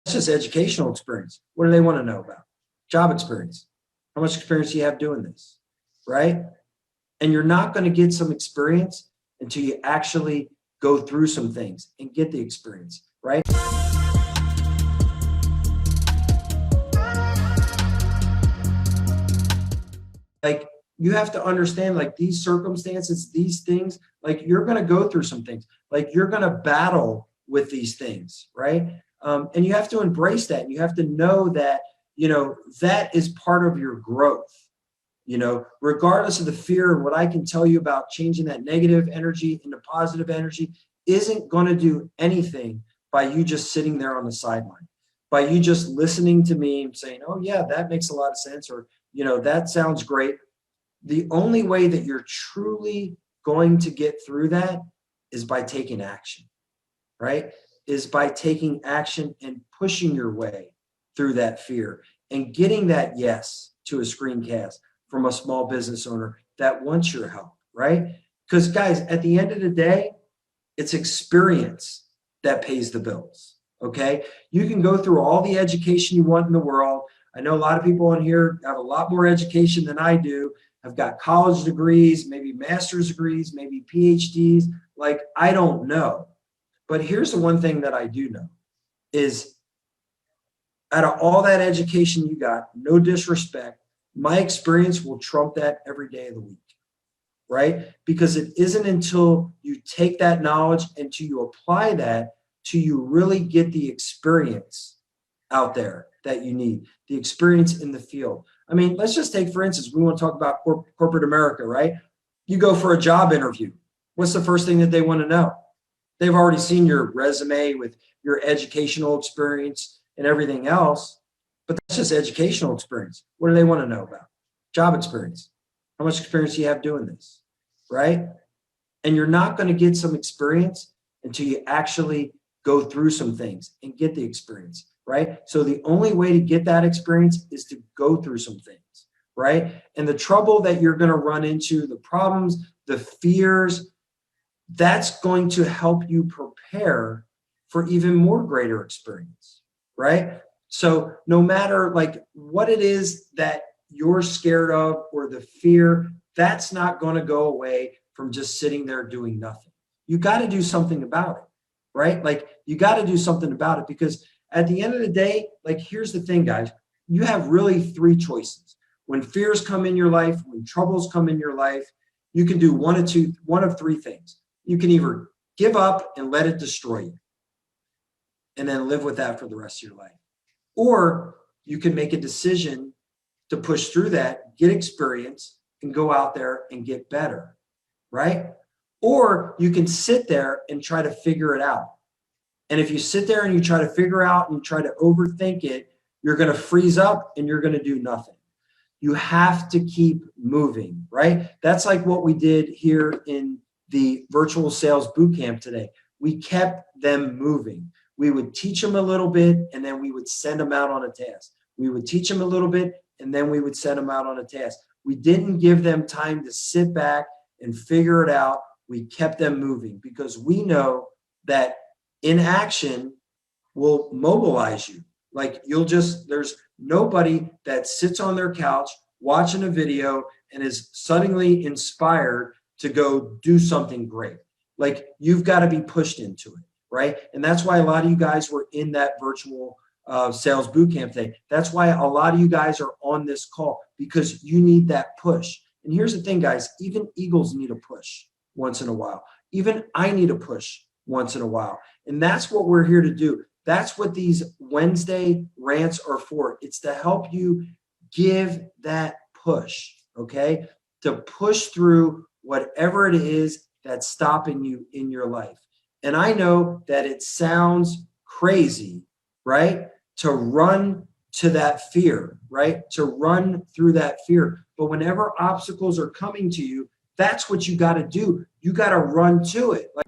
That's just educational experience. What do they want to know about? Job experience. How much experience do you have doing this, right? And you're not going to get some experience until you actually go through some things and get the experience, right? Like, you have to understand, like, these circumstances, these things, like, you're going to go through some things, like, you're going to battle with these things, right? And you have to embrace that. You have to know that, that is part of your growth. Regardless of the fear, and what I can tell you about changing that negative energy into positive energy isn't going to do anything by you just sitting there on the sideline, by you just listening to me and saying, oh yeah, that makes a lot of sense, or that sounds great. The only way that you're truly going to get through that is by taking action, right? Is by taking action and pushing your way through that fear and getting that yes to a screencast from a small business owner that wants your help, right? Because guys, at the end of the day, it's experience that pays the bills, okay? You can go through all the education you want in the world. I know a lot of people in here have a lot more education than I do. I've got college degrees, maybe master's degrees, maybe PhDs. Like, I don't know. But here's the one thing that I do know is, out of all that education you got, no disrespect, my experience will trump that every day of the week, right? Because it isn't until you take that knowledge and till you apply that, till you really get the experience out there that you need, the experience in the field. I mean, let's just take, for instance, we want to talk about corporate America, right? You go for a job interview. What's the first thing that they want to know? They've already seen your resume with your educational experience and everything else, but that's just educational experience. What do they want to know about? Job experience. How much experience do you have doing this, right? And you're not going to get some experience until you actually go through some things and get the experience, right? So the only way to get that experience is to go through some things, right? And the trouble that you're going to run into, the problems, the fears, that's going to help you prepare for even more greater experience, right? So no matter like what it is that you're scared of or the fear, that's not going to go away from just sitting there doing nothing. You got to do something about it, right? Like, you got to do something about it, because at the end of the day, like, here's the thing, guys, you have really three choices. When fears come in your life, when troubles come in your life, you can do one of three things. You can either give up and let it destroy you and then live with that for the rest of your life. Or you can make a decision to push through that, get experience, and go out there and get better, right? Or you can sit there and try to figure it out. And if you sit there and you try to figure out and you try to overthink it, you're going to freeze up and you're going to do nothing. You have to keep moving, right? That's like what we did here in the virtual sales boot camp today. We kept them moving. We would teach them a little bit, and then we would send them out on a task. We would teach them a little bit, and then we would send them out on a task. We didn't give them time to sit back and figure it out. We kept them moving, because we know that inaction will mobilize you. Like, there's nobody that sits on their couch watching a video and is suddenly inspired to go do something great. Like, you've got to be pushed into it, right? And that's why a lot of you guys were in that virtual sales boot camp today. That's why a lot of you guys are on this call, because you need that push. And here's the thing, guys, even eagles need a push once in a while. Even I need a push once in a while. And that's what we're here to do. That's what these Wednesday rants are for. It's to help you give that push, okay? To push through whatever it is that's stopping you in your life. And I know that it sounds crazy, right? To run to that fear, right? To run through that fear. But whenever obstacles are coming to you, that's what you got to do. You got to run to it. Like,